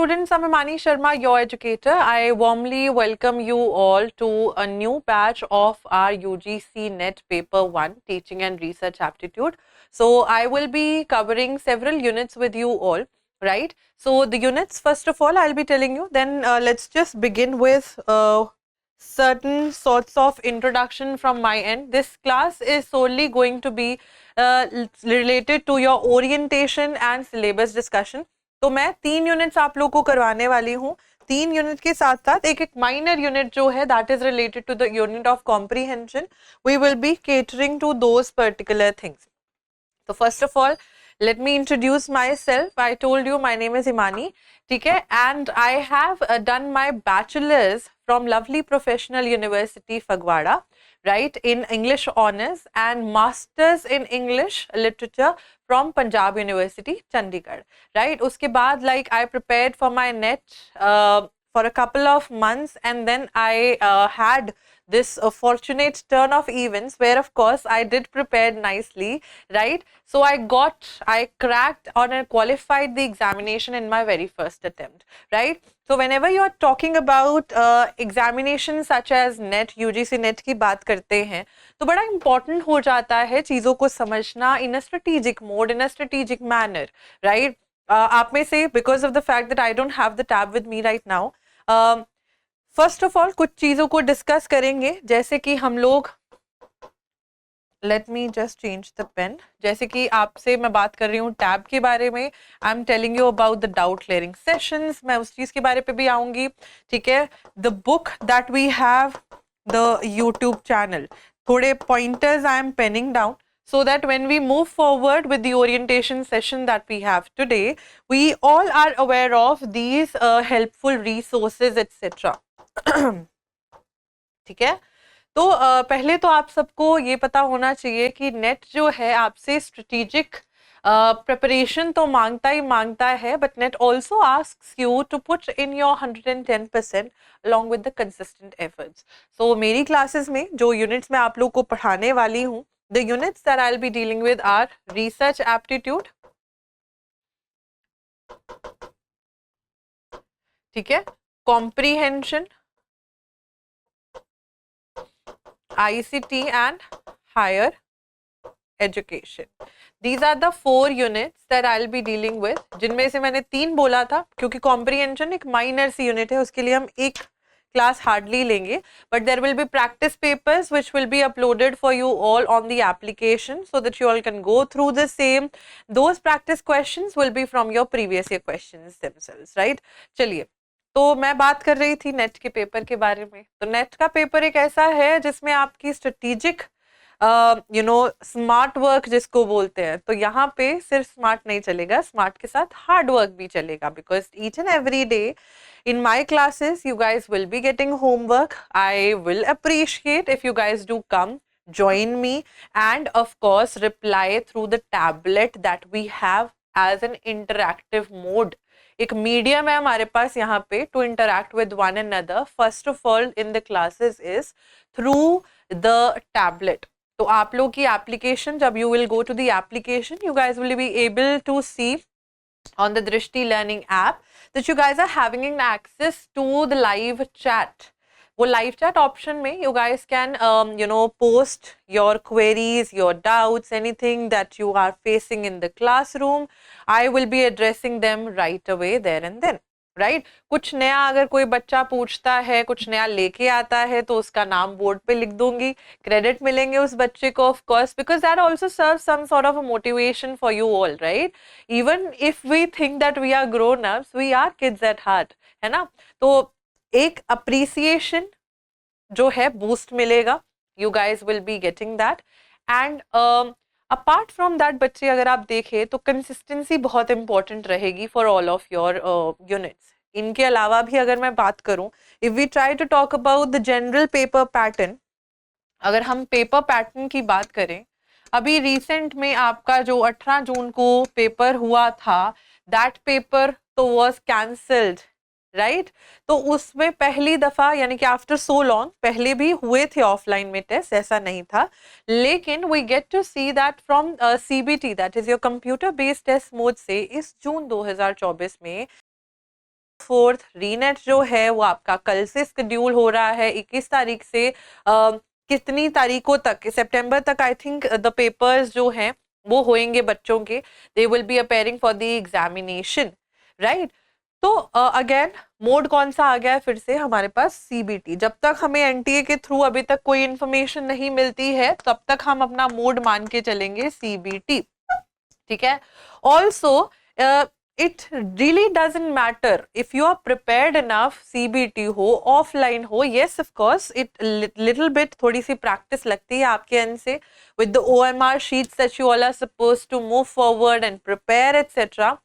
students, I'm Himani Sharma, your educator. I warmly welcome you all to a new batch of our UGC-NET Paper-1 Teaching and Research Aptitude. So I will be covering several units with you all, right? So the units, first of all, I'll be telling you. Then let's just begin with certain sorts of introduction from my end. This class is solely going to be related to your orientation and syllabus discussion. तो मैं 3 units आप लोग को करवाने वाली हूँ. 3 unit के साथ साथ एक माइनर यूनिट जो है that is related to the unit of comprehension. We will be catering to those particular things. तो first of all let me introduce myself. I told you my name is Himani, ठीक है, and I have done my bachelor's from lovely professional university Fagwada, right, in English honors, and masters in English literature from Punjab University Chandigarh, right. उसके बाद like I prepared for my NET for a couple of months, and then I had this fortunate turn of events where of course I did prepare nicely, right. So I cracked or qualified the examination in my very first attempt, right. So whenever you are talking about examinations such as NET, UGC NET की बात करते हैं तो बड़ा important हो जाता है चीज़ों को समझना in a strategic mode, in a strategic manner, right. आप में से because of the fact that I don't have the tab with me right now, first of all कुछ चीज़ों को डिस्कस करेंगे, जैसे कि हम लोग, let me just change the pen, जैसे कि आपसे मैं बात कर रही हूँ टैब के बारे में. I am telling you about the doubt clearing sessions, मैं उस चीज़ के बारे पे भी आऊँगी, ठीक है. The book that we have, the YouTube channel, थोड़े pointers I am penning down so that when we move forward with the orientation session that we have today, we all are aware of these helpful resources etc. ठीक है. तो पहले तो आप सबको ये पता होना चाहिए कि नेट जो है आपसे स्ट्रेटेजिक प्रिपरेशन तो मांगता ही मांगता है, but NET also asks you to put in your 110% along with the consistent efforts. So मेरी क्लासेस में जो यूनिट्स मैं आप लोग को पढ़ाने वाली हूँ, the units that I'll be dealing with are research aptitude, ठीक है, comprehension, ICT and higher education. These are the 4 units that I'll be dealing with, जिनमें से मैंने 3 बोला था क्योंकि comprehension एक minor सी unit है, उसके लिए हम एक class hardly लेंगे, but there will be practice papers which will be uploaded for you all on the application so that you all can go through the same. Those practice questions will be from your previous year questions themselves, right. चलिए, तो मैं बात कर रही थी net के paper के बारे में. तो नेट का पेपर एक ऐसा है जिसमें आपकी स्ट्रेटेजिक स्मार्ट वर्क जिसको बोलते हैं, तो यहाँ पे सिर्फ स्मार्ट नहीं चलेगा, स्मार्ट के साथ हार्ड वर्क भी चलेगा, because each and every day in my classes you guys will be getting homework. I will appreciate if you guys do come join me and of course reply through the tablet that we have as an interactive mode. एक medium है हमारे पास यहाँ पे to interact with one another. First of all in the classes is through the tablet. तो आप लोग की एप्लीकेशन, जब you will go to the application, you guys will be able to see on the Drishti learning app that you guys are having an access to the live chat. वो live chat option में you guys can post your queries, your doubts, anything that you are facing in the classroom. I will be addressing them right away there and then, right. कुछ नया अगर कोई बच्चा पूछता है, कुछ नया लेके आता है, तो उसका नाम बोर्ड पे लिख दूंगी, क्रेडिट मिलेंगे उस बच्चे को of course, because that also serve some sort of motivation for you all, right. Even if we think that we are grown ups, we are kids at heart, है ना. तो एक अप्रिसिएशन जो है बूस्ट मिलेगा, you guys will be getting that. And apart from that बच्चे अगर आप देखें तो कंसिस्टेंसी बहुत इंपॉर्टेंट रहेगी for all of your units. इनके अलावा भी अगर मैं बात करूं, if we try to talk about the general paper pattern, अगर हम पेपर पैटर्न की बात करें, अभी रिसेंट में आपका जो 18 जून को पेपर हुआ था, दैट पेपर तो वॉज कैंसल्ड, राइट. तो उसमें पहली दफा, यानी कि आफ्टर सो लॉन्ग, पहले भी हुए थे ऑफलाइन में टेस्ट, ऐसा नहीं था, लेकिन we get to see that from CBT, that is your computer based test mode से, इस जून 2024 में 4th रीनेट जो है वो आपका कल से शेड्यूल हो रहा है 21 तारीख से कितनी तारीखों तक, सितंबर तक आई थिंक द पेपर्स जो हैं वो होंगे बच्चों के, they will be appearing for the examination, right. तो अगेन मोड कौन सा आ गया है फिर से हमारे पास, सीबीटी। जब तक हमें एनटीए के थ्रू अभी तक कोई इंफॉर्मेशन नहीं मिलती है तब तक हम अपना मोड मान के चलेंगे सीबीटी, ठीक है। Also it really doesn't matter if you are prepared enough, CBT हो ऑफलाइन हो, yes of course it little bit थोड़ी सी प्रैक्टिस लगती है आपके एंड से with the OMR sheets that you all are supposed to move forward and prepare etcetera.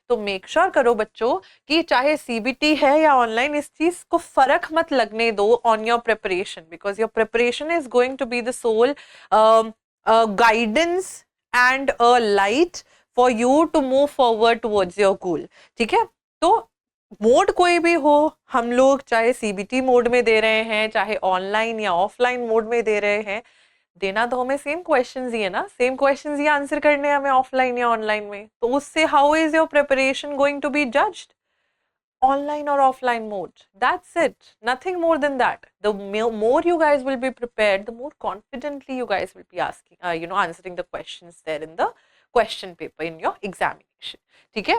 तो make sure करो बच्चों कि चाहे सीबीटी है या ऑनलाइन, इस चीज को फर्क मत लगने दो on your preparation, because your preparation is going to be the sole guidance and a light for you to move forward towards your goal, ठीक है। तो मोड कोई भी हो, हम लोग चाहे सीबीटी मोड में दे रहे हैं, चाहे ऑनलाइन या ऑफलाइन मोड में दे रहे हैं, देना तो हमें सेम क्वेश्चंस ही है ना, सेम क्वेश्चंस ही आंसर करने हैं हमें ऑफलाइन या ऑनलाइन में। तो उससे how is your preparation going to be judged, online or offline mode? That's it, nothing more than that. The more you guys will be prepared, the more confidently you guys will be asking, answering the questions there in the question paper in your examination, ठीक है।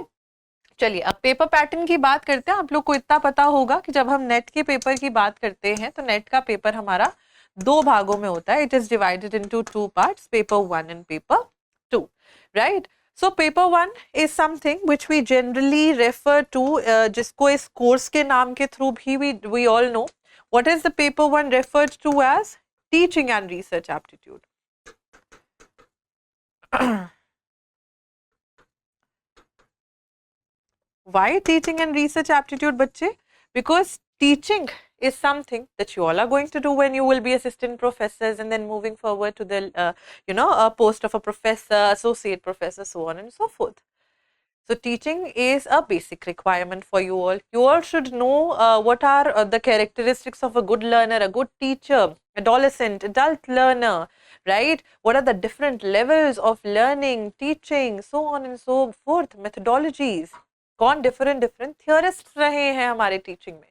चलिए अब paper pattern की बात करते हैं। आप लोग को इतना पता होगा कि जब हम नेट के पेपर की बात करते हैं तो नेट का पेपर हमारा दो भागों में होता है। It is divided into two parts, paper 1 and paper 2, right. So paper 1 is something which we generally refer to, जिसको इस कोर्स के नाम के थ्रू भी we all know. What is the paper 1 referred to as? Teaching and Research Aptitude. Why Teaching and Research Aptitude, बच्चे? Because teaching is something that you all are going to do when you will be assistant professors and then moving forward to the a post of a professor, associate professor, so on and so forth. So teaching is a basic requirement for you all. You all should know what are the characteristics of a good learner, a good teacher, adolescent, adult learner, right? What are the different levels of learning, teaching, so on and so forth, methodologies. कौन different theorists रहे हैं हमारे teaching में,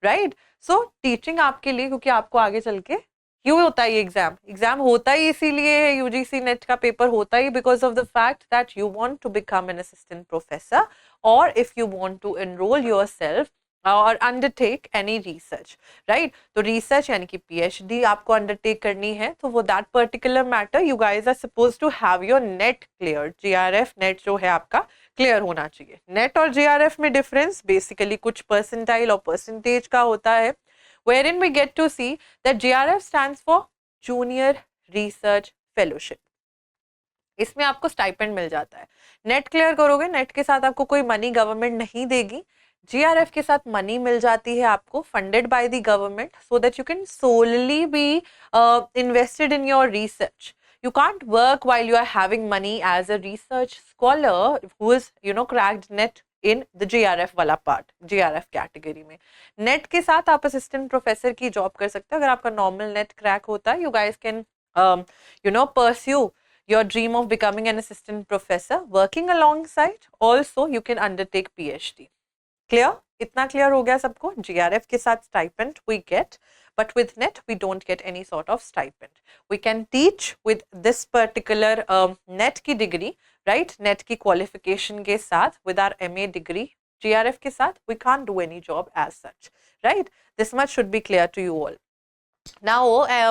right? So teaching आपके लिए, क्योंकि आपको आगे चल के क्यों होता है ये एग्जाम होता ही इसीलिए है, यूजीसी नेट का पेपर होता ही because of the fact that you want to become an assistant professor और if you want to enrol yourself और अंडरटेक एनी रिसर्च, राइट। तो रिसर्च यानी कि पीएचडी आपको अंडरटेक करनी है, तो वो that particular matter you guys are suppose to have your NET clear, JRF NET जो है आपका क्लियर होना चाहिए। नेट और जीआरएफ में डिफरेंस बेसिकली कुछ परसेंटाइल और परसेंटेज का होता है, wherein we get to see that GRF stands for Junior Research Fellowship. इसमें आपको स्टाइपेंड मिल जाता है। नेट क्लियर करोगे, नेट के साथ आपको कोई मनी गवर्नमेंट नहीं देगी, जीआरएफ के साथ मनी मिल जाती है आपको, funded by the government, so that you can solely be invested in your research. You can't work while you are having money as a research scholar who is cracked net in the GRF वाला part, GRF category में। Net के साथ आप assistant professor की job कर सकते हो अगर आपका नॉर्मल नेट क्रैक होता है। You guys can pursue your dream of becoming an assistant professor, working alongside also you can undertake PhD. Clear? इतना क्लियर हो गया सबको? GRF के साथ stipend we get, but with net we don't get any sort of stipend. We can teach with this particular net की degree, right? net की qualification के साथ with our MA degree, GRF के साथ we can't do any job as such, right? This much should be clear to you all. Now,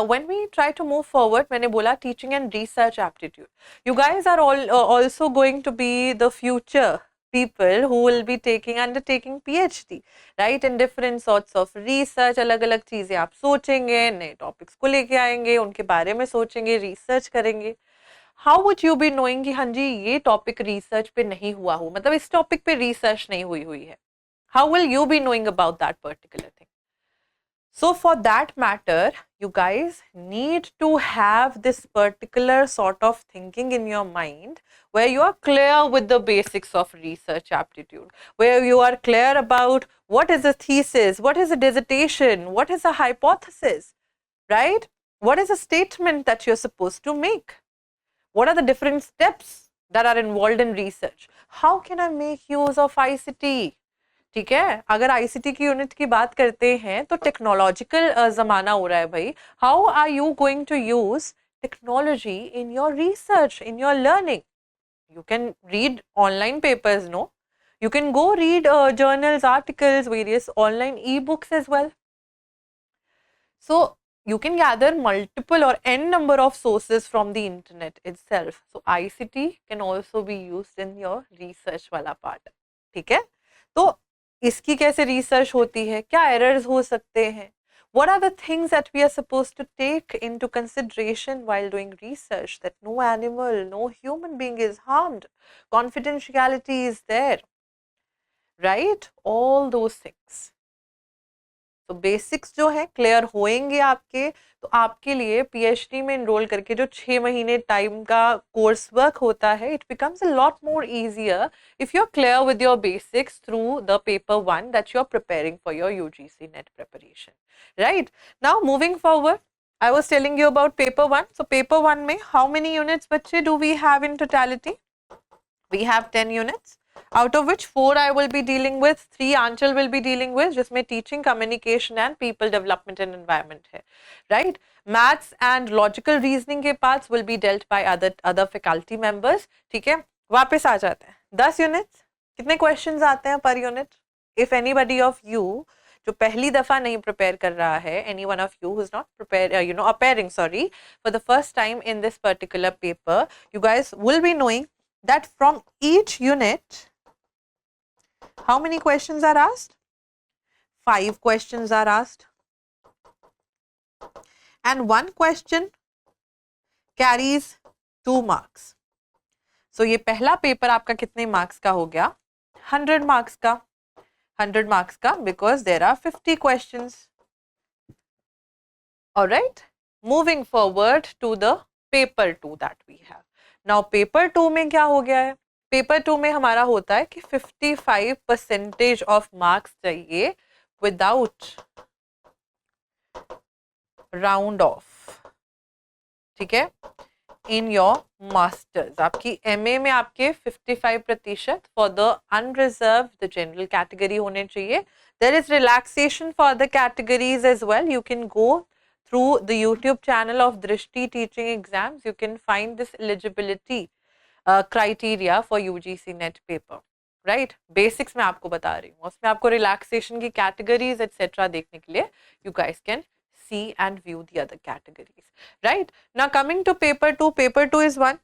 when we try to move forward, मैंने बोला teaching and research aptitude. You guys are all also going to be the future people who will be undertaking PhD, right? In different sorts of research, अलग-अलग चीजें आप सोचेंगे, नए topics को लेके आएंगे, उनके बारे में सोचेंगे, research करेंगे. How would you be knowing कि हाँ जी ये topic research पे नहीं हुआ हो, मतलब इस topic पे research नहीं हुई है? How will you be knowing about that particular thing? So for that matter, you guys need to have this particular sort of thinking in your mind where you are clear with the basics of research aptitude, where you are clear about what is a thesis, what is a dissertation, what is a hypothesis, right? What is a statement that you're supposed to make? What are the different steps that are involved in research? How can I make use of ICT? ठीक है, अगर ICT की unit की बात करते हैं तो technological जमाना हो रहा है भाई. How are you going to use technology in your research, in your learning? You can read online papers, no? You can go read journals, articles, various online ebooks as well. So you can gather multiple or n number of sources from the internet itself. So ICT can also be used in your research वाला part. ठीक है? तो इसकी कैसे research होती है? क्या errors हो सकते हैं? What are the things that we are supposed to take into consideration while doing research? That no animal, no human being is harmed. Confidentiality is there. Right? All those things. तो basics जो है clear होएंगे आपके, तो आपके लिए PhD में enrol करके जो 6 महीने टाइम का कोर्स वर्क होता है, it becomes a lot more easier if you are clear with your basics through the paper 1 that you are preparing for your UGC NET preparation. Right now moving forward, I was telling you about paper 1. So paper 1 में how many units बच्चे do we have in totality? We have 10 units, out of which 4 I will be dealing with, 3 Anchal will be dealing with, जिसमें teaching, communication and people development and environment है. Right? Maths and logical reasoning के parts will be dealt by other faculty members. ठीक है, वापस आ जाते हैं. 10 units, कितने questions आते हैं per unit? If anybody of you जो पहली दफा नहीं प्रिपेयर कर रहा है, any one of you who is not prepared, appearing, sorry, for the first time in this particular paper, you guys will be knowing that from each unit, how many questions are asked? 5 questions are asked. And one question carries 2 marks. So ये पहला paper आपका कितने marks का हो गया? 100 marks का. 100 marks का because there are 50 questions. Alright, moving forward to the paper 2 that we have. Now paper 2 में क्या हो गया है? पेपर 2 में हमारा होता है कि 55% ऑफ मार्क्स चाहिए विदाउट राउंड ऑफ. ठीक है, इन योर मास्टर्स आपकी एमए में आपके 55% for the unreserve the general category होने चाहिए. There is relaxation for the categories as well. You can go through the YouTube channel of Drishti Teaching Exams. You can find this eligibility criteria for UGC NET paper. Right? Basics मैं आपको बता रही हूँ, उसमें आपको relaxation की categories etc. देखने के लिए you guys can see and view the other categories. Right? Now coming to paper 2. Paper 2 is one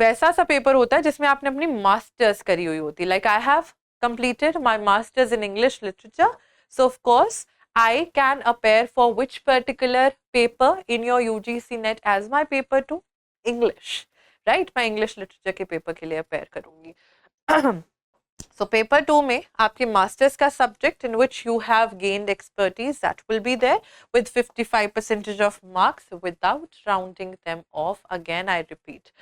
वैसा सा पेपर होता है जिसमें आपने अपनी मास्टर्स करी हुई होती है. Like I have completed my masters in English literature, so of course I can appear for which particular paper in your UGC NET as my paper 2? English. Right? मैं English literature के paper के लिए appear करूँगी. So paper 2 में आपके masters का subject in which you have gained expertise that will be there with 55% of marks without rounding them off. Again I repeat.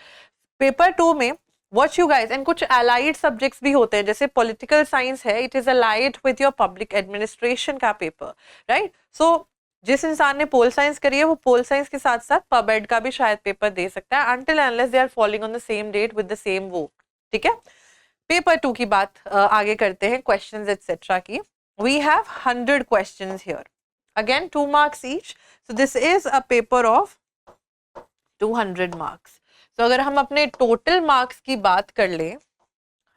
Paper 2 में what you guys and कुछ allied subjects भी होते हैं, जैसे political science है, it is allied with your public administration का paper, right? So जिस इंसान ने पोल साइंस करी है वो पोल साइंस के साथ साथ पब एड का भी शायद पेपर दे सकता है until unless they are falling on the same date with the same वो. ठीक है, पेपर 2 की बात आगे करते हैं, क्वेश्चंस एटसेट्रा की. We have 100 questions here. Again 2 marks each. So this is a paper of 200 marks. तो अगर हम अपने टोटल मार्क्स की बात कर लें,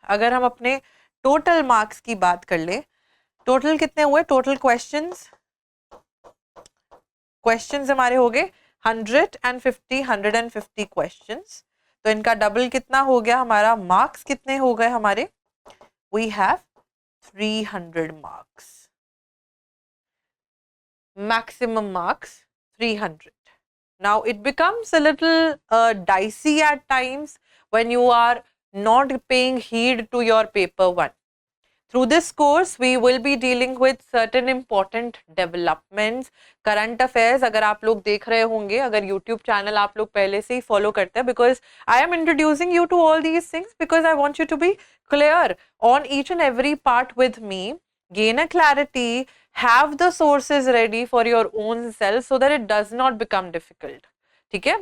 अगर हम अपने टोटल मार्क्स की बात कर लें, टोटल कितने हुए? टोटल क्वेश्चंस हमारे हो गए 150 क्वेश्चंस. तो इनका डबल कितना हो गया हमारा? मार्क्स कितने हो गए हमारे? We have 300 marks. Maximum marks 300. Now it becomes a little dicey at times when you are not paying heed to your paper 1. Through this course we will be dealing with certain important developments, current affairs. अगर आप लोग देख रहे होंगे, अगर YouTube channel आप लोग पहले से ही follow करते हैं, because I am introducing you to all these things because I want you to be clear on each and every part with me, gain a clarity, have the sources ready for your own self so that it does not become difficult. ठीक है,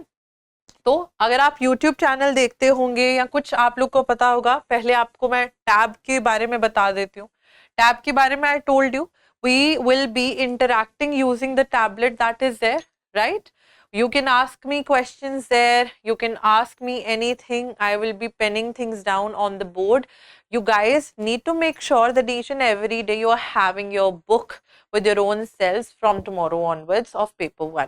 तो अगर आप YouTube channel देखते होंगे या कुछ आप लोग को पता होगा, पहले आपको मैं टैब के बारे में बता देती हूँ. Tab के बारे में I told you, we will be interacting using the tablet that is there, right? You can ask me questions there, you can ask me anything, I will be penning things down on the board. You guys need to make sure that each and every day you are having your book with your own selves from tomorrow onwards of paper 1.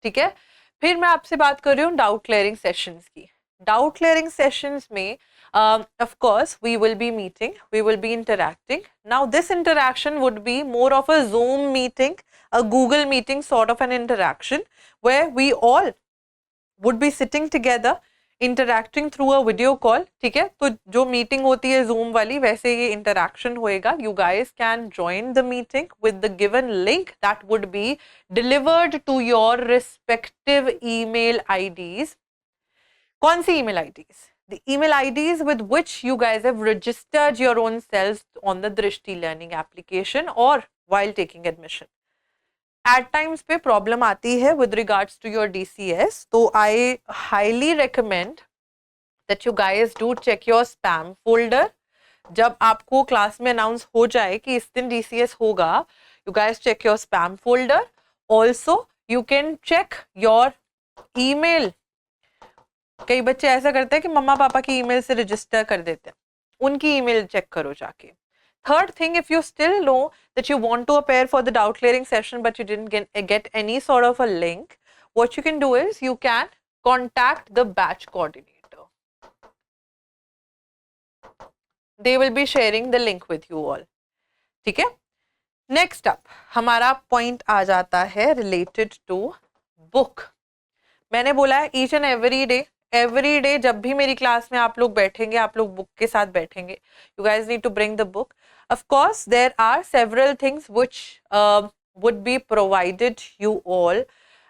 ठीक है? फिर मैं आपसे बात कर रही हूँ doubt clearing sessions की. डाउट क्लियरिंग सेशंस में of course we will be meeting, we will be interacting. Now this interaction would be more of a Zoom meeting, a Google meeting sort of an interaction where we all would be sitting together interacting through a video call. ठीक है, तो जो meeting होती है Zoom वाली वैसे ये interaction होएगा. You guys can join the meeting with the given link that would be delivered to your respective email IDs. कौन सी email IDs? The email IDs with which you guys have registered your own selves on the Drishti learning application or while taking admission. At times पे problem आती है with regards to your DCS, तो I highly recommend that you guys do check your spam folder. जब आपको class में announce हो जाए कि इस दिन DCS होगा, you guys check your spam folder. Also, you can check your email. कई बच्चे ऐसा करते हैं कि मम्मा पापा की ईमेल से रजिस्टर कर देते हैं, उनकी ईमेल चेक करो जाके. Third thing, if you still know that you want to appear for the doubt clearing session but you didn't get any sort of a link, what you can do is you can contact the batch coordinator. They will be sharing the link with you all. ठीक है? Next up, हमारा point आ जाता है related to book. मैंने बोला है each and every day जब भी मेरी क्लास में आप लोग बैठेंगे, आप लोग बुक के साथ बैठेंगे. You guys need to bring the book. Of course, there are several things which would be provided you all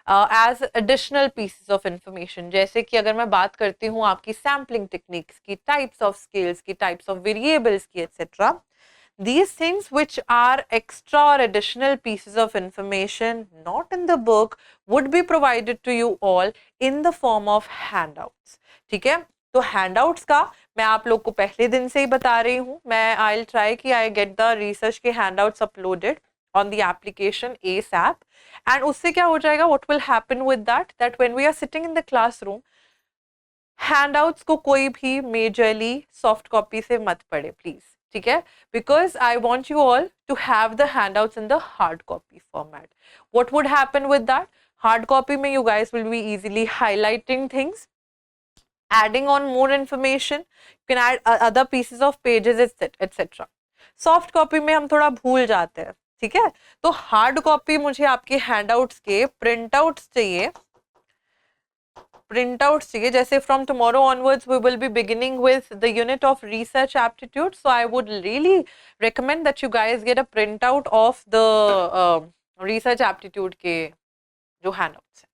as additional pieces of information. जैसे कि अगर मैं बात करती हूँ आपकी sampling techniques की, types of scales की, types of variables की, etc. These things which are extra or additional pieces of information not in the book would be provided to you all in the form of handouts. ठीक है, तो handouts का मैं आप लोग को पहले दिन से ही बता रही हूँ. मैं I'll try कि I get the research के handouts uploaded on the application ASAP. And उससे क्या हो जाएगा, what will happen with that when we are sitting in the classroom, handouts को कोई भी majorly soft copy से मत पढ़े please. ठीक है, because I want you all to have the handouts in the hard copy format. What would happen with that? Hard copy में you guys will be easily highlighting things, adding on more information, you can add other pieces of pages etc. Soft copy में हम थोड़ा भूल जाते हैं. ठीक है, तो hard copy मुझे आपके handouts के printouts चाहिए. Printouts चाहिए. जैसे from tomorrow onwards we will be beginning with the unit of research aptitude, so I would really recommend that you guys get a printout of the research aptitude के जो handouts हैं.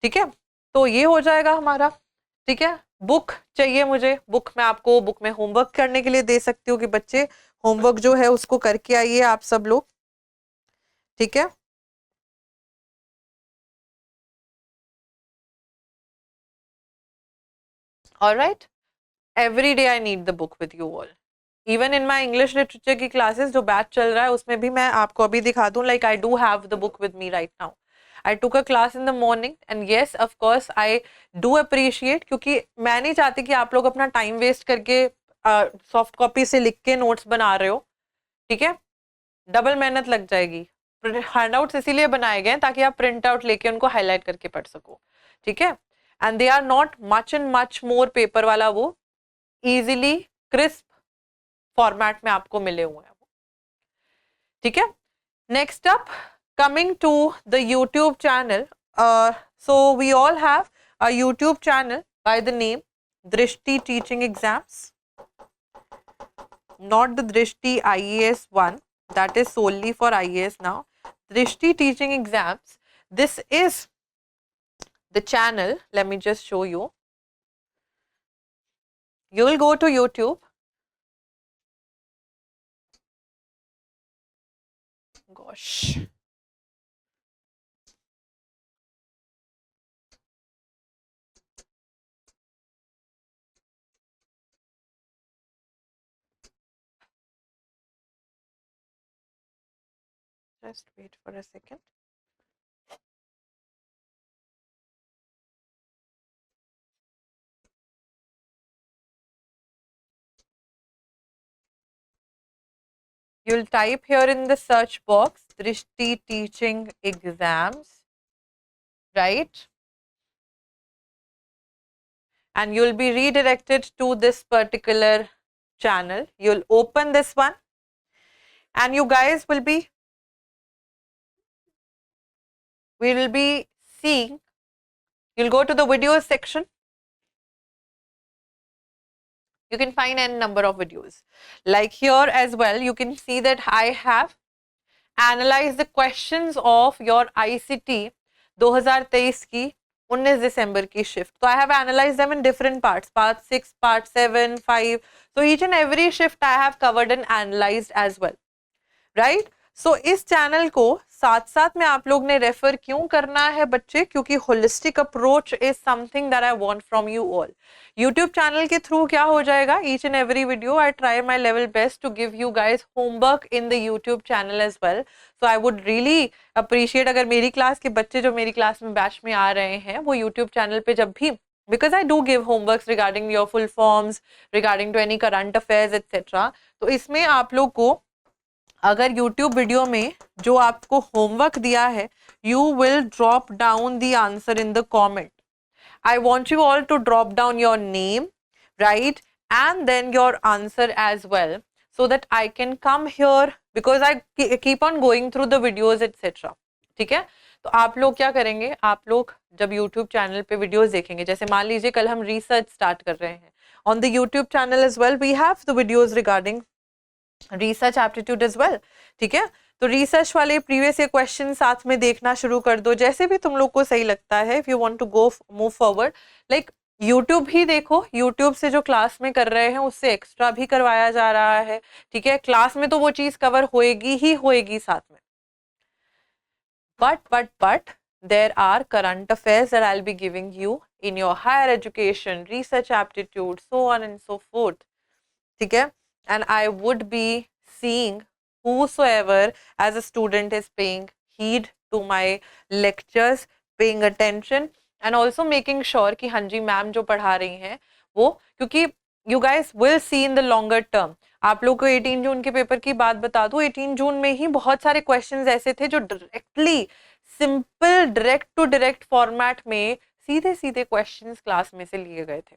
ठीक है, तो ये हो जाएगा हमारा. ठीक है, बुक चाहिए मुझे. बुक मैं आपको बुक में होमवर्क करने के लिए दे सकती हूँ कि बच्चे होमवर्क जो है उसको करके आइए आप सब लोग. ठीक है, all right. Every day I need the book with you all. Even in my English literature की classes जो बैच चल रहा है उसमें भी मैं आपको अभी दिखा दूँ. Like I do have the book with me right now. I took a class in the morning and yes, of course, I do appreciate क्योंकि मैं नहीं चाहती कि आप लोग अपना टाइम वेस्ट करके सॉफ्ट कॉपी से लिख के नोट्स बना रहे हो. ठीक है, डबल मेहनत लग जाएगी. हैंडआउट्स इसीलिए बनाए गए ताकि आप प्रिंट आउट लेके उनको हाईलाइट करके पढ़ सको. ठीक है, and they are not much and much more paper वाला, वो इजीली क्रिस्प फॉर्मेट में आपको मिले हुए हैं. ठीक है, next up, coming to the YouTube channel, so we all have a YouTube channel by the name Drishti Teaching Exams, not the Drishti IAS one, that is solely for IAS now. Drishti Teaching Exams, this is the channel. Let me just show you. You will go to YouTube. Gosh. Just wait for a second. You'll type here in the search box Drishti teaching exams, right? And you'll be redirected to this particular channel. You'll open this one and you guys will be, we will be seeing, you'll go to the videos section. You can find n number of videos. Like here as well, you can see that I have analyzed the questions of your ICT 2023 की 19 दिसंबर की shift. So I have analyzed them in different parts, part 6, part 7, 5. So each and every shift I have covered and analyzed as well. Right so इस channel को साथ साथ में आप लोग ने रेफर क्यों करना है बच्चे, क्योंकि holistic approach is something that I want from you all. YouTube channel के थ्रू क्या हो जाएगा, each and every video I try my level best to give you guys homework in the YouTube channel as well. So I would really appreciate अगर मेरी class के बच्चे जो मेरी क्लास में बैच में आ रहे हैं वो यूट्यूब चैनल पे जब भी, because I do give homeworks regarding your full forms, regarding to any current affairs etc. तो इसमें आप लोग को अगर YouTube वीडियो में जो आपको होमवर्क दिया है, you will drop down the answer in the comment. I want you all to drop down your name, right, and then your answer as well, so that I can come here because I keep on going through the videos etc. ठीक है, तो आप लोग क्या करेंगे, आप लोग जब YouTube चैनल पे वीडियोस देखेंगे, जैसे मान लीजिए कल हम रिसर्च स्टार्ट कर रहे हैं on the YouTube channel as well, we have the videos regarding research aptitude as well. ठीक है, तो रिसर्च वाले प्रीवियस ईयर क्वेश्चन साथ में देखना शुरू कर दो, जैसे भी तुम लोग को सही लगता है. If you want to go move forward, like YouTube ही देखो, यूट्यूब से जो क्लास में कर रहे हैं उससे एक्स्ट्रा भी करवाया जा रहा है. ठीक है, क्लास में तो वो चीज कवर होएगी ही होएगी साथ में, but there are current affairs that I'll be giving you in your higher education, research aptitude, so on and so forth. ठीक है, and I would be seeing whosoever as a student is paying heed to my lectures, paying attention and also making sure कि हाँ जी ma'am जो पढ़ा रही हैं वो, क्योंकि you guys will see in the longer term. आप लोग को 18 जून के पेपर की बात बता दूं, 18 जून में ही बहुत सारे क्वेश्चंस ऐसे थे जो directly simple direct to direct format में सीधे सीधे क्वेश्चंस क्लास में से लिए गए थे.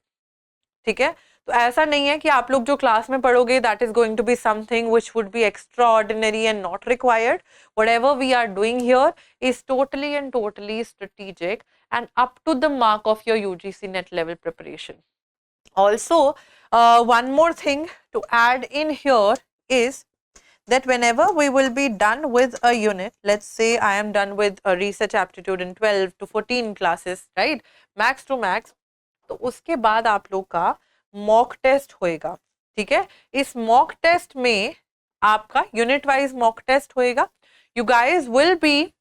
ठीक है, तो ऐसा नहीं है कि आप लोग जो क्लास में पढ़ोगे that is going to be something which would be extraordinary and not required. Whatever we are doing here is totally and totally strategic and up to the mark of your UGC NET level preparation. Also, one more thing to add in here is that whenever we will be done with a unit, let's say I am done with a research aptitude in 12 to 14 classes, right, max to max, तो उसके बाद आप लोग का mock test होएगा. ठीक है, इस मॉक टेस्ट में आपका यूनिट वाइज मॉक टेस्ट होएगा. You guys will be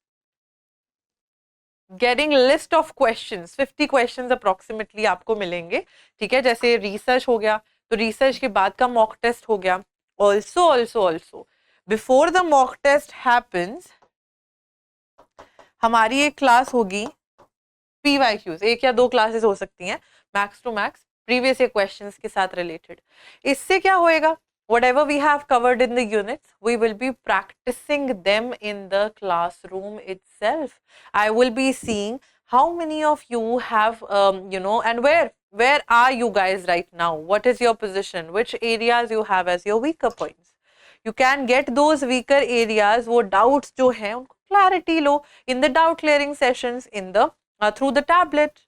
getting list of questions, 50 questions approximately आपको मिलेंगे. ठीक है, जैसे रिसर्च हो गया तो रिसर्च के बाद का मॉक टेस्ट हो गया. Also before the mock test happens हमारी एक क्लास होगी PYQs, एक या दो क्लासेस हो सकती हैं max to max previous year questions के साथ रिलेटेड. इससे क्या होएगा, whatever we have covered in the units, we will be practicing them in the classroom itself. I will be seeing how many of you have, and where are you guys right now? What is your position? Which areas you have as your weaker points? You can get those weaker areas, वो doubts जो हैं उनको clarity low in the doubt clearing sessions, in the through the tablet.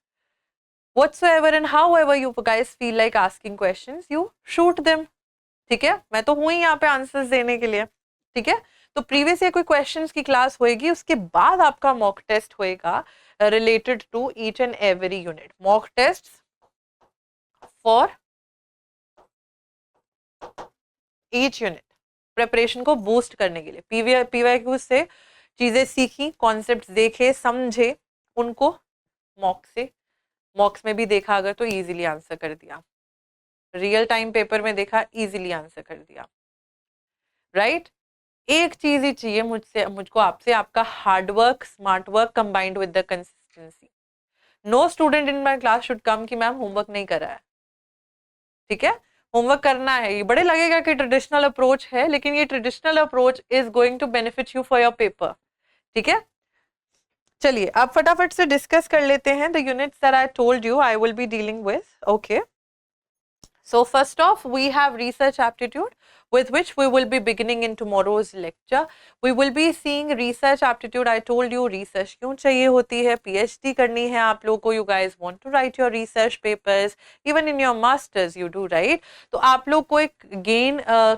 Whatsoever and however you guys feel like asking questions, you shoot them. ठीक है, मैं तो हूँ ही यहाँ पे आंसर्स देने के लिए. ठीक है, तो प्रीवियस ईयर कोई क्वेश्चंस की क्लास होएगी, उसके बाद आपका मॉक टेस्ट होएगा related to each and every unit. Mock test for each unit, preparation को बूस्ट करने के लिए. PYQ से चीजें सीखी, कॉन्सेप्ट देखे, समझे, उनको मॉक्स में भी देखा अगर तो इजीली आंसर कर दिया, रियल टाइम पेपर में देखा इजीली आंसर कर दिया. राइट, एक चीज ही चाहिए मुझको आपसे, आपका hard work, smart work combined with the consistency. No student in my class should come कि मैम होमवर्क नहीं करा है. ठीक है, होमवर्क करना है. ये बड़े लगेगा कि ट्रेडिशनल अप्रोच है, लेकिन ये traditional approach is going to benefit you for your paper. ठीक है, चलिए अब फटाफट से डिस्कस कर लेते हैं the units that I told you I will be dealing with. Okay, so first off, we have research aptitude with which we will be beginning in tomorrow's lecture. We will be seeing research aptitude. I told you research क्यों चाहिए होती है, PhD करनी है आप लोगों को, you guys want to write your research papers, even in your masters you do, right? तो आप लोग को एक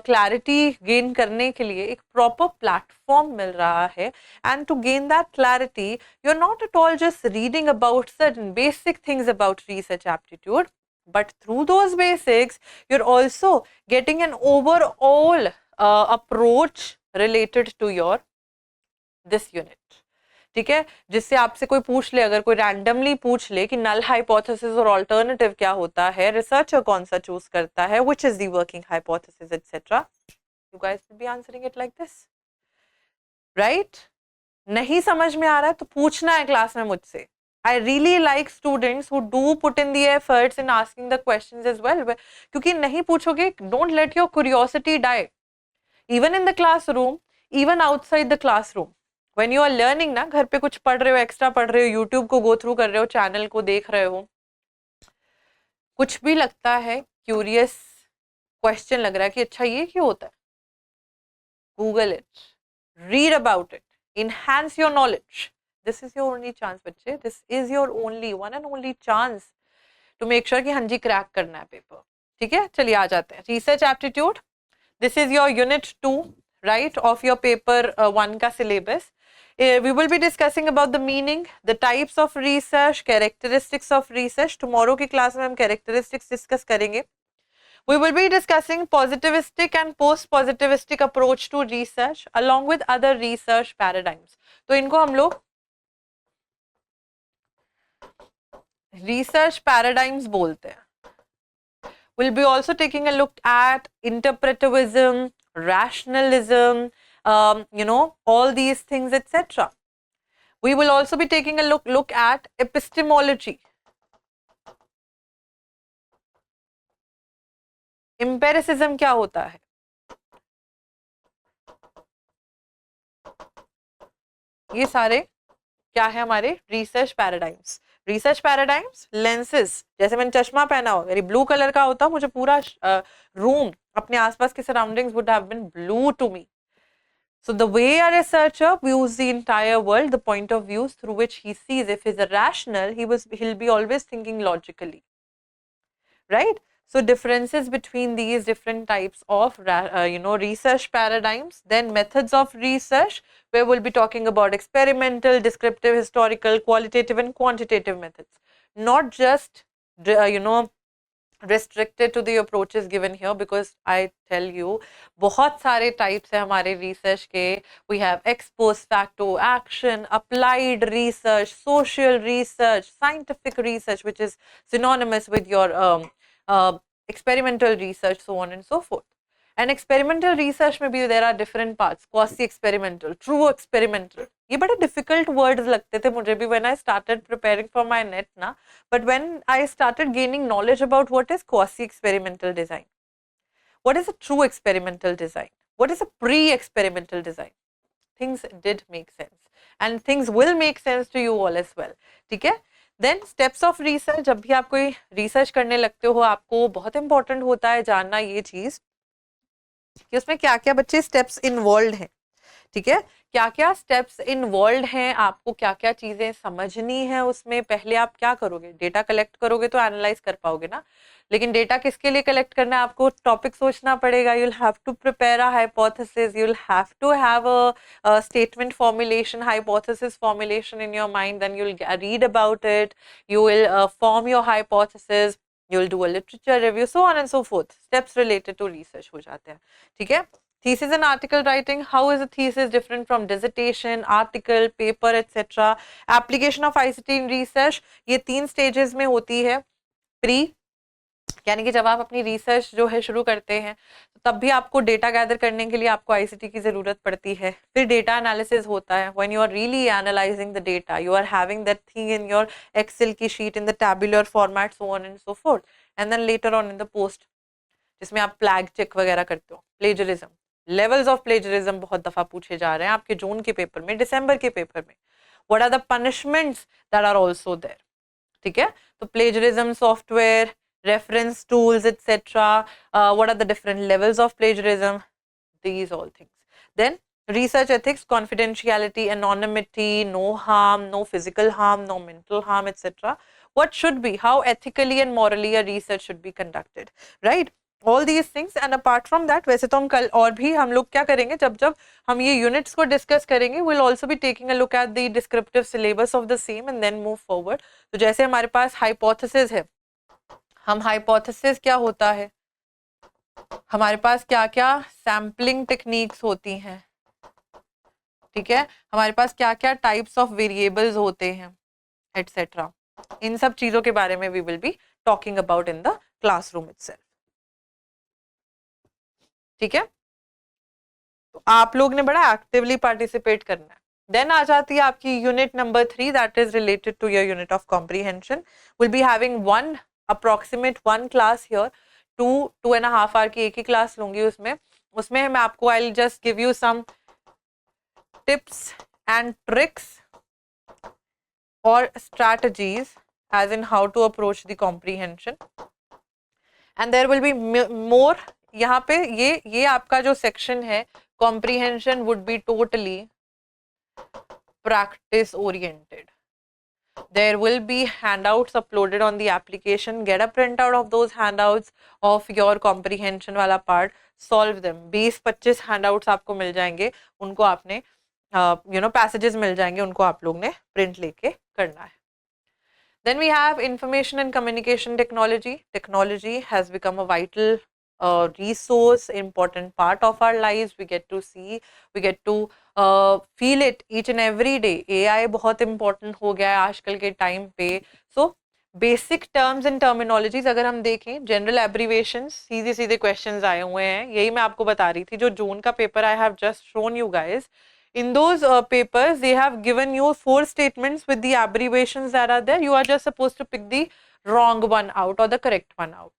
clarity gain करने के लिए एक proper platform मिल रहा है, and to gain that clarity, you're not at all just reading about certain basic things about research aptitude. But through those basics, you're also getting an overall approach related to your this unit. ठीक है, जिससे आपसे कोई पूछ ले, अगर कोई randomly पूछ ले कि नल हाइपोथेसिस और ऑल्टरनेटिव क्या होता है, रिसर्चर कौन सा चूज करता है, which is the working hypothesis etcetera, you guys will be answering it like this, right? नहीं समझ में आ रहा है तो पूछना है क्लास में मुझसे. I really like students who do put in the efforts in asking the questions as well. क्योंकि नहीं पूछोगे, don't let your curiosity die. Even in the classroom, even outside the classroom. When you are learning ना, घर पे कुछ पढ़ रहे हो, एक्स्ट्रा पढ़ रहे हो, YouTube को go through कर रहे हो, चैनल को देख रहे हो, कुछ भी लगता है क्यूरियस क्वेश्चन लग रहा है कि अच्छा ये क्यों होता है, Google it, read about it, enhance your knowledge. This is your only chance बच्चे, this is your only one and only chance to make sure कि हाँ जी क्रैक करना है पेपर. ठीक है, चलिए आ जाते हैं. Research aptitude, this is your unit 2, right, of your paper 1 का syllabus. We will be discussing about the meaning, the types of research, characteristics of research. Tomorrow की क्लास में हम characteristics डिस्कस करेंगे. We will be discussing positivistic and post-positivistic approach to research along with other research paradigms. तो इनको हम लोग research paradigms बोलते हैं. We'll be also taking a look at interpretivism, rationalism, all these things, etc. We will also be taking a look at epistemology, empiricism क्या होता है, ये सारे क्या है हमारे research paradigms. Research paradigms, lenses, जैसे मैंने चश्मा पहना हो, मेरी ब्लू कलर का होता, मुझे पूरा रूम, अपने आसपास के surroundings would have been blue to me. So the way a researcher views the entire world, the point of views through which he sees, if he's a rational, he'll be always thinking logically, right? So differences between these different types of research paradigms. Then methods of research, where we'll be talking about experimental, descriptive, historical, qualitative and quantitative methods. Not just restricted to the approaches given here, because I tell you बहुत सारे types है हमारे research के. We have ex post facto action, applied research, social research, scientific research, which is synonymous with your experimental research, so on and so forth. And experimental research में भी there are different parts, quasi experimental, true experimental. ये बड़े difficult words लगते थे मुझे भी when I started preparing for my net ना. But when I started gaining knowledge about what is quasi experimental design, what is a true experimental design, what is a pre-experimental design, things did make sense and things will make sense to you all as well. ठीक है. Then steps of research, जब भी आप कोई research करने लगते हो, आपको बहुत important होता है जानना ये चीज कि उसमें क्या क्या बच्चे steps involved हैं. ठीक है, क्या क्या स्टेप्स इन्वॉल्व हैं, आपको क्या क्या चीजें समझनी है उसमें. पहले आप क्या करोगे, डेटा कलेक्ट करोगे तो एनालाइज कर पाओगे ना, लेकिन डेटा किसके लिए कलेक्ट करना है, आपको टॉपिक सोचना पड़ेगा. You will have to prepare a hypothesis, you will have to have a statement formulation, hypothesis formulation in your mind, then you will read about it, you will form your hypothesis, you will do a literature review, so on and so forth. Steps related to research हो जाते हैं. ठीक है. Thesis and article writing, how is a thesis different from dissertation, article, paper, etc. Application of ICT in research, ये 3 stages में होती है. Pre, यानी कि जब आप अपनी रिसर्च जो है शुरू करते हैं तो तब भी आपको डेटा गैदर करने के लिए आपको आईसीटी की जरूरत पड़ती है। फिर डेटा एनालिसिस होता है, when you are really analysing the data, you are having that thing in your Excel की sheet in the tabular format, so on and so forth, and then later on in the post, जिसमें आप flag check वगैरह करते हो। Plagiarism, levels of plagiarism बहुत दफा पूछे जा रहे हैं आपके जून के पेपर में, दिसंबर के पेपर में। What are the punishments that are also there, ठीक है। तो plagiarism software, reference tools, etc. What are the different levels of plagiarism? These all things. Then research ethics, confidentiality, anonymity, no harm, no physical harm, no mental harm, etc. What should be, how ethically and morally a research should be conducted, right? All these things. And apart from that, वैसे तो हम कल और भी हम लोग क्या करेंगे, जब जब हम ये यूनिट्स को डिस्कस करेंगे, we'll also be taking a look at the descriptive syllabus of the same and then move forward. तो जैसे हमारे पास hypothesis है, हम हाइपोथेसिस क्या होता है, हमारे पास क्या क्या सैम्पलिंग टेक्निक्स होती हैं, ठीक है, हमारे पास क्या क्या टाइप्स ऑफ वेरिएबल्स होते हैं, एटसेट्रा, इन सब चीजों के बारे में we will be talking about in the classroom itself, ठीक है। तो आप लोग ने बड़ा एक्टिवली पार्टिसिपेट करना है। देन आ जाती है आपकी unit number 3, that is related to your unit of comprehension. Will be having one approximate one class here, 2.5 hour की एक ही क्लास लूंगी उसमें। उसमें मैं आपको I will just give you some tips and tricks और strategies as in how to approach the comprehension, and there will be more. यहाँ पे ये आपका जो सेक्शन है comprehension would be totally practice oriented. There will be handouts uploaded on the application. Get a printout of those handouts of your comprehension वाला part. Solve them. 20-25 handouts आपको मिल जाएंगे, उनको आपने passages मिल जाएंगे, उनको आप लोग ने print लेके करना है। Then we have information and communication technology. Technology has become a vital resource, important part of our lives. We get to see, we get to feel it each and every day. AI बहुत important हो गया है आजकल के time पे। So basic terms and terminologies अगर हम देखें, जनरल एब्रीवेशंस, सीधे सीधे क्वेश्चंस आए हुए हैं, यही मैं आपको बता रही थी। जो जून का paper I have just shown you guys, in those papers they have given you 4 statements with the abbreviations that are there. You are just supposed to pick the wrong one out or the correct one out.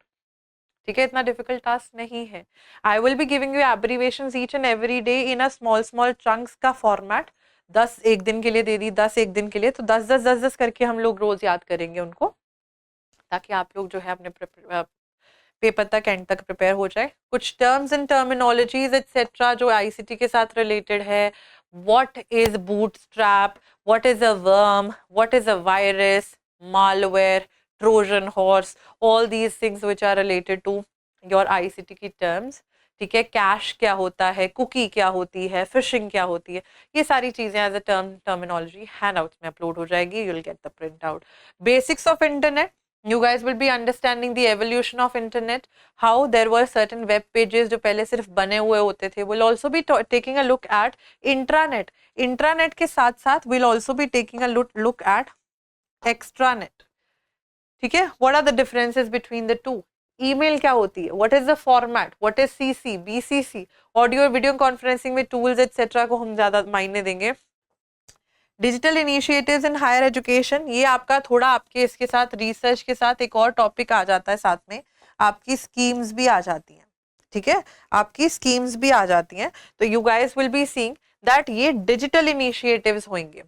ठीक है, इतना difficult task नहीं है। I will be giving you abbreviations each and every day in a small small chunks का format. 10 एक दिन के लिए दे दी, 10 एक दिन के लिए, तो 10 करके हम लोग रोज याद करेंगे उनको, ताकि आप लोग जो है अपने पेपर तक एंड तक प्रिपेयर हो जाए। कुछ टर्म्स एंड टर्मिनोलॉजीज एक्सेट्रा जो आईसीटी के साथ रिलेटेड है। What is bootstrap, what is a worm, what is a virus, malware, Trojan horse, all these things which are related to your ICT की terms, ठीक है। कैश क्या होता है, कुकी क्या होती है, फिशिंग क्या होती है, ये सारी चीजें एज अ टर्मिनोलॉजी हैंडआउट्स में अपलोड हो जाएगी। You will get the print out. Basics of internet, you guys will be understanding the evolution of internet, how there were certain web pages जो पहले सिर्फ बने हुए होते थे। we'll also be taking a look at intranet. intranet के साथ साथ we'll also be taking a look at extranet, ठीक है। what are the differences between the two? Email क्या होती है, what is the format, what is CC, BCC, audio video conferencing में tools etcetera को हम ज्यादा मायने देंगे। Digital initiatives in higher education, ये आपका थोड़ा आपके इसके साथ रिसर्च के साथ एक और टॉपिक आ जाता है, साथ में आपकी स्कीम्स भी आ जाती हैं, ठीक है, आपकी स्कीम्स भी आ जाती हैं। तो you guys will be seeing that ये डिजिटल इनिशिएटिव्स होंगे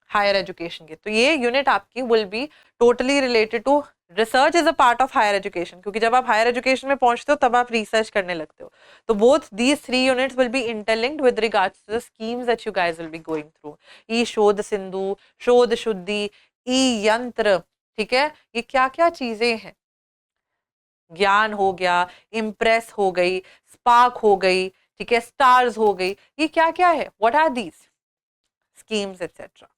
हायर एजुकेशन के। तो ये यूनिट आपकी will be totally related to research is a part of higher education, क्योंकि जब आप हायर एजुकेशन में पहुंचते हो तब आप रिसर्च करने लगते हो। तो both these 3 units will be interlinked with regards to the schemes that you guys will be going through. E Shodh Sindhu, शोध शुद्धि, ई यंत्र, ठीक है, ये क्या क्या चीजें हैं, ज्ञान हो गया, इम्प्रेस हो गई, स्पार्क हो गई, ठीक है, स्टार्स हो गई, ये क्या क्या है, what are these schemes etcetera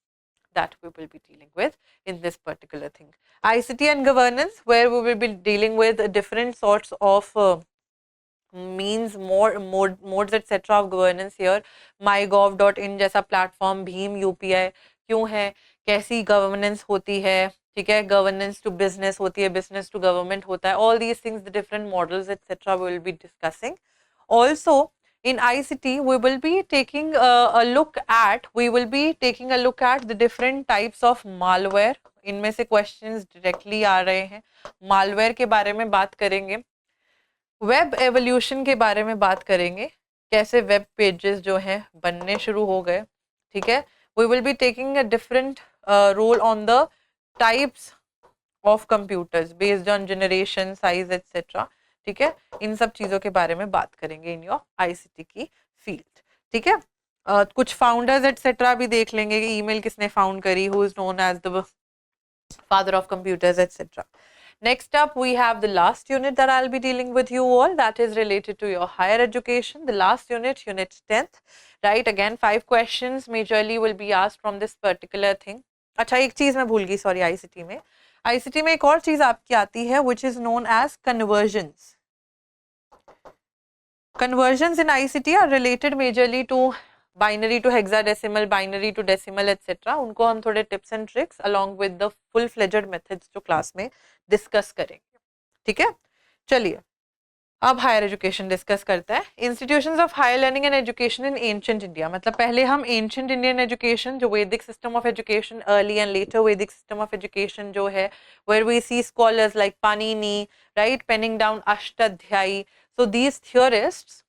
that we will be dealing with in this particular thing. ICT and governance, where we will be dealing with different sorts of means, modes etc of governance here. mygov.in जैसा platform, Bhim UPI क्यों है, कैसी governance होती है, ठीक है, governance to business होती है, बिजनेस टू गवर्नमेंट होता है, all these things, the different models etcetera we will be discussing. Also in ICT we will be taking a look at, the different types of malware. इनमें से questions directly आ रहे हैं. malware के बारे में बात करेंगे, वेब एवोल्यूशन के बारे में बात करेंगे, कैसे वेब पेजेस जो हैं बनने शुरू हो गए. ठीक है, we will be taking a different role on the types of computers based on generation, size etcetera. ठीक है, इन सब चीज़ों के बारे में बात करेंगे इन योर आईसीटी की फील्ड. ठीक है, कुछ फाउंडर्स एटसेट्रा भी देख लेंगे कि ईमेल किसने फाउंड करी, who is known as the father of computers, etc. Next up, we have the last unit that I'll be dealing with you all, that is related to your higher education. The last unit, unit 10th, right? Again, 5 questions majorly will be asked from this particular thing. अच्छा, एक चीज मैं भूल गई, sorry. ICT में एक और चीज आपकी आती है, which is known as conversions. Conversions in ICT are related majorly to binary to hexadecimal, binary to decimal, etc. उनको हम थोड़े tips and tricks along with the full-fledged methods जो क्लास में डिस्कस करेंगे. ठीक है, चलिए अब हायर एजुकेशन डिस्कस करते हैं. Institutions of higher learning and education in ancient India. मतलब पहले हम एंशिएंट इंडियन एजुकेशन, जो Vedic system of education, early and later Vedic system of education जो है, where we see scholars like Panini, right, penning down Ashtadhyayi. So these theorists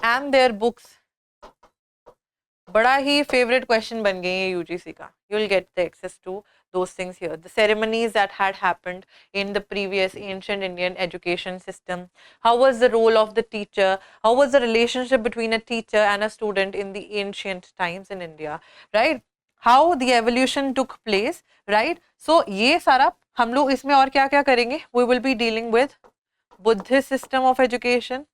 and their books बड़ा ही favorite question बन गए हैं यूजीसी का. You will get the access to those things here. The ceremonies that had happened in the previous ancient Indian education system. How was the role of the teacher? How was the relationship between a teacher and a student in the ancient times in India? Right? How the evolution took place. Right? So ये सारा हम लोग इसमें और क्या क्या करेंगे? We will be dealing with Buddhist system of education,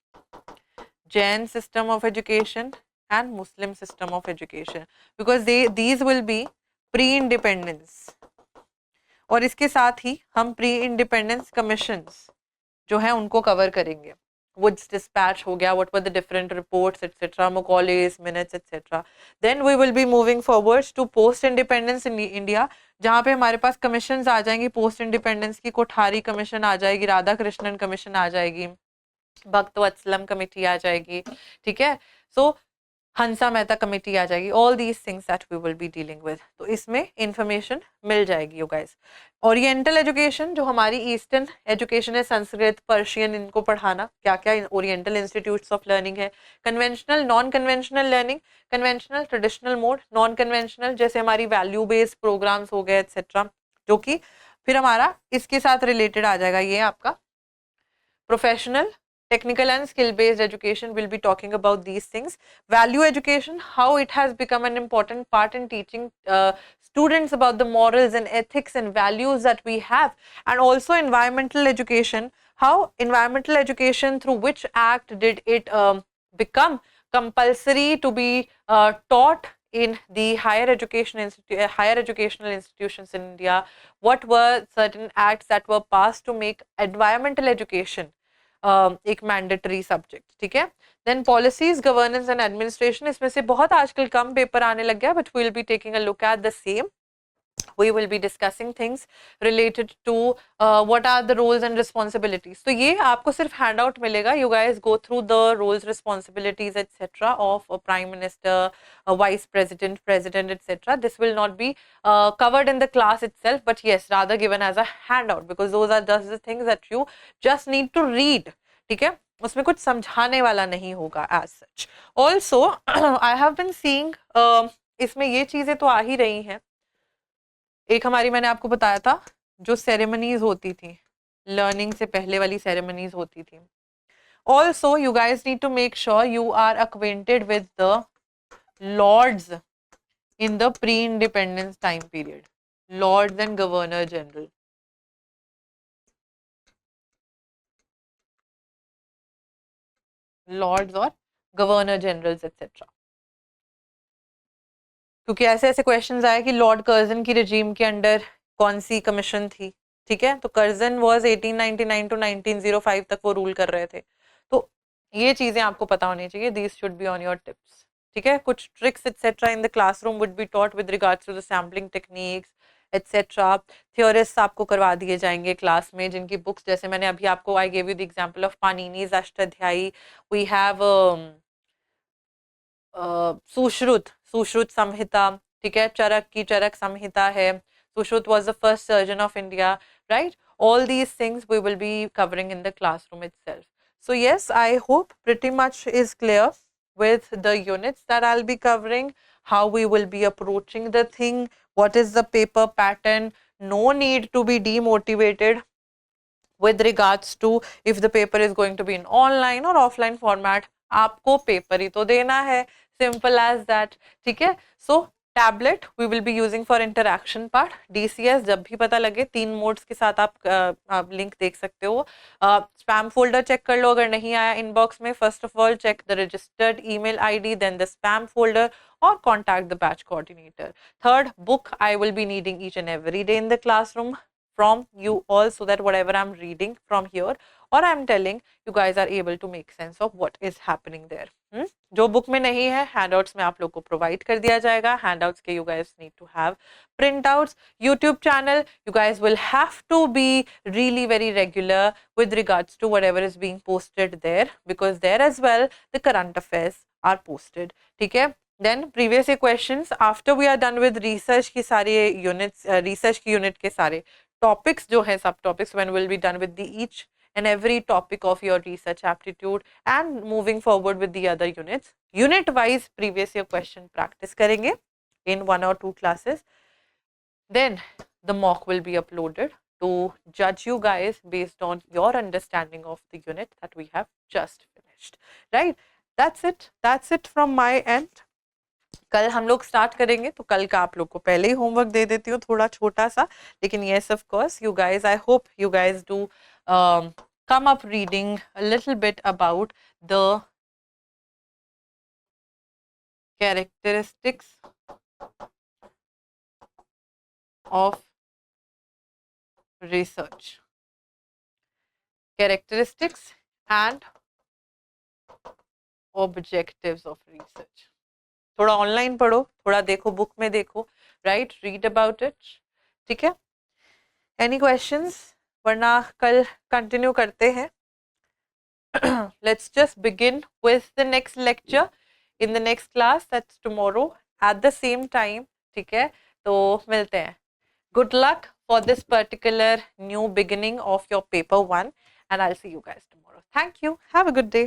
Jain system of education and Muslim system of education, because these will be pre-independence. और इसके साथ ही हम pre-independence commissions जो है उनको कवर करेंगे. Woods dispatch हो गया, what were the different reports etc, Macaulay's minutes etc. Then we will be moving forwards to post independence in India, जहाँ पे हमारे पास कमीशंस आ जाएंगी. पोस्ट इंडिपेंडेंस की कोठारी कमीशन आ जाएगी, राधा कृष्णन कमीशन आ जाएगी, भक्त वत्सलम कमेटी आ जाएगी. ठीक है, सो हंसा मेहता कमेटी आ जाएगी. All these things that we will be dealing with, तो इसमें इंफॉर्मेशन मिल जाएगी यू गाइस. ओरिएंटल एजुकेशन जो हमारी ईस्टर्न एजुकेशन है, संस्कृत, पर्शियन, इनको पढ़ाना, क्या क्या ओरिएंटल इंस्टीट्यूट्स ऑफ लर्निंग है. Conventional, non conventional learning, conventional, traditional mode, non conventional जैसे हमारी वैल्यू बेस्ड प्रोग्राम्स हो गए एटसेट्रा, जो कि फिर हमारा इसके साथ रिलेटेड आ जाएगा. ये आपका professional, technical and skill based education will be talking about these things. Value education, how it has become an important part in teaching students about the morals and ethics and values that we have. And also environmental education, how environmental education, through which act did it become compulsory to be taught in the higher educational institutions in India. What were certain acts that were passed to make environmental education एक mandatory subject. ठीक है, then policies, governance and administration, इसमें से बहुत आजकल कम paper आने लग गया, but we will be taking a look at the same. We will be discussing things related to what are the roles and responsibilities. तो ये आपको सिर्फ handout मिलेगा. You guys go through the roles, responsibilities, etc. of a prime minister, a vice president, president, etc. This will not be covered in the class itself, but yes, rather given as a handout, because those are just the things that you just need to read. ठीक है, उसमें कुछ समझाने वाला नहीं होगा as such. Also, I have been seeing इसमें ये चीजें तो आ ही रही हैं. एक हमारी, मैंने आपको बताया था, जो सेरेमनीज होती थी, लर्निंग से पहले वाली सेरेमनीज होती थी. Also you guys need to make sure you are acquainted with the lords in the pre independence time period. Lords and governor general, lords और गवर्नर जनरल्स एटसेट्रा, क्योंकि ऐसे ऐसे क्वेश्चंस आए कि लॉर्ड कर्जन की regime के under कौन सी कमीशन थी. ठीक है, तो कर्जन वाज 1899 टू 1905 तक वो रूल कर रहे थे. तो ये चीजें आपको पता होनी चाहिए. These should be on your tips. ठीक है, कुछ tricks etcetera in the classroom would be taught with regards to the sampling techniques etcetera. Theorist आपको करवा दिए जाएंगे क्लास में, जिनकी बुक्स जैसे मैंने अभी आपको I gave you the example of Panini's Ashtadhyayi. We have Sushruta, Sushruta Samhita, ठीक है, चरक की चरक संहिता है. Sushruta was the first surgeon of India, right? All these things we will be covering in the classroom itself. So yes, I hope pretty much is clear with the units that I'll be covering, how we will be approaching the thing, what is the paper pattern. No need to be demotivated with regards to if the paper is going to be in online or offline format. आपको paper ही तो देना है, simple as that. ठीक है, so tablet we will be using for interaction part. DCS जब भी पता लगे 3 मोड्स के साथ आप लिंक देख सकते हो. स्पैम फोल्डर चेक कर लो अगर नहीं आया इनबॉक्स में. First of all check the registered email ID, then the spam folder, or contact the batch coordinator. Third, book I will be needing each and every day in the classroom from you all, so that whatever I'm reading from here or I'm telling, you guys are able to make sense of what is happening there. जो book में नहीं है handouts में आप लोग को provide कर दिया जाएगा. हैंडआउट्स के you guys need to have printouts. YouTube channel, you guys will have to be really very regular with regards to whatever is being posted there, because there as well the current affairs are posted. ठीक है, then previous year questions after we are done with research की सारे units, research की unit के सारे topics जो है सब topics, when we'll be done with the each and every topic of your research aptitude and moving forward with the other units, unit wise previous year question practice करेंगे in 1 or 2 classes. Then the mock will be uploaded to judge you guys based on your understanding of the unit that we have just finished, right? That's it from my end. कल हम लोग start करेंगे, तो कल का आप लोग को पहले ही होमवर्क दे देती हूँ थोड़ा छोटा सा, लेकिन yes of course you guys, I hope you guys do come up reading a little bit about the characteristics of research, characteristics and objectives of research. थोड़ा ऑनलाइन पढ़ो, थोड़ा देखो, बुक में देखो, राइट, रीड अबाउट इट. ठीक है, any questions? वरना कल कंटिन्यू करते हैं. Let's just begin with the next lecture in the next class, that's tomorrow at the same time. ठीक है, तो मिलते हैं. Good luck for this particular new beginning of your paper 1 and I'll see you guys tomorrow. Thank you. Have a good day.